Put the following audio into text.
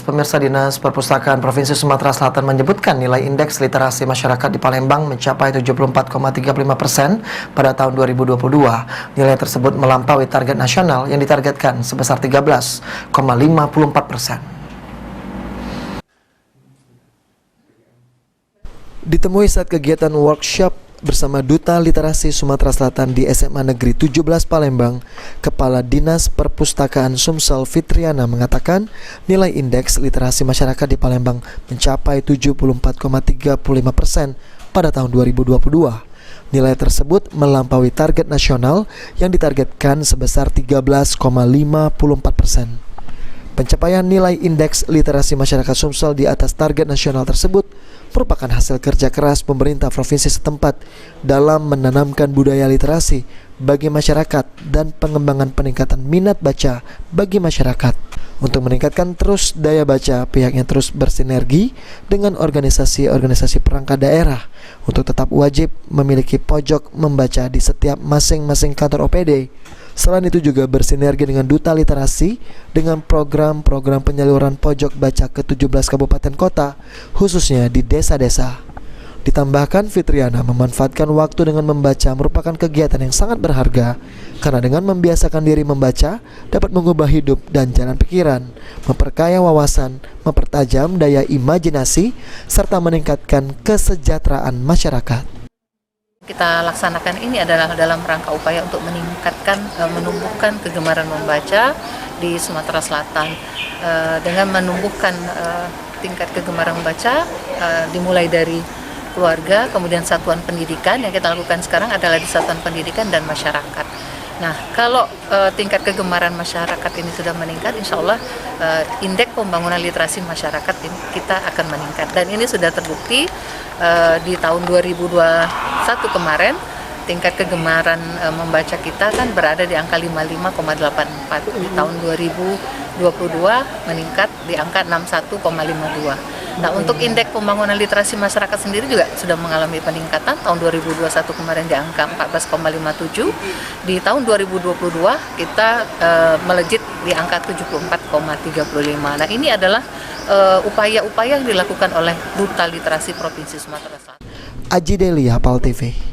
Pemirsa, Dinas Perpustakaan Provinsi Sumatera Selatan menyebutkan nilai indeks literasi masyarakat di Palembang mencapai 74,35% pada tahun 2022. Nilai tersebut melampaui target nasional yang ditargetkan sebesar 13,54%. Ditemui saat kegiatan workshop bersama Duta Literasi Sumatera Selatan di SMA Negeri 17 Palembang, Kepala Dinas Perpustakaan Sumsel Fitriana mengatakan nilai indeks literasi masyarakat di Palembang mencapai 74,35% pada tahun 2022. Nilai tersebut melampaui target nasional yang ditargetkan sebesar 13,54%. Pencapaian nilai indeks literasi masyarakat Sumsel di atas target nasional tersebut merupakan hasil kerja keras pemerintah provinsi setempat dalam menanamkan budaya literasi bagi masyarakat dan pengembangan peningkatan minat baca bagi masyarakat. Untuk meningkatkan terus daya baca, pihaknya terus bersinergi dengan organisasi-organisasi perangkat daerah untuk tetap wajib memiliki pojok membaca di setiap masing-masing kantor OPD. Selain itu juga bersinergi dengan Duta Literasi dengan program-program penyaluran pojok baca ke 17 kabupaten kota, khususnya di desa-desa. Ditambahkan, Fitriana memanfaatkan waktu dengan membaca merupakan kegiatan yang sangat berharga, karena dengan membiasakan diri membaca dapat mengubah hidup dan jalan pikiran, memperkaya wawasan, mempertajam daya imajinasi, serta meningkatkan kesejahteraan masyarakat. Kita laksanakan ini adalah dalam rangka upaya untuk menumbuhkan kegemaran membaca di Sumatera Selatan dengan menumbuhkan tingkat kegemaran membaca dimulai dari keluarga, kemudian satuan pendidikan. Yang kita lakukan sekarang adalah di satuan pendidikan dan masyarakat. Nah, kalau tingkat kegemaran masyarakat ini sudah meningkat, insya Allah indeks pembangunan literasi masyarakat ini kita akan meningkat. Dan ini sudah terbukti di tahun 2021 kemarin, tingkat kegemaran membaca kita kan berada di angka 55,84. Di tahun 2022 meningkat di angka 61,52. Nah, untuk indeks pembangunan literasi masyarakat sendiri juga sudah mengalami peningkatan. Tahun 2021 kemarin di angka 14,57. Di tahun 2022 kita melejit di angka 74,35. Nah, ini adalah upaya-upaya yang dilakukan oleh Duta Literasi Provinsi Sumatera Selatan. Aji Delia, PAL TV.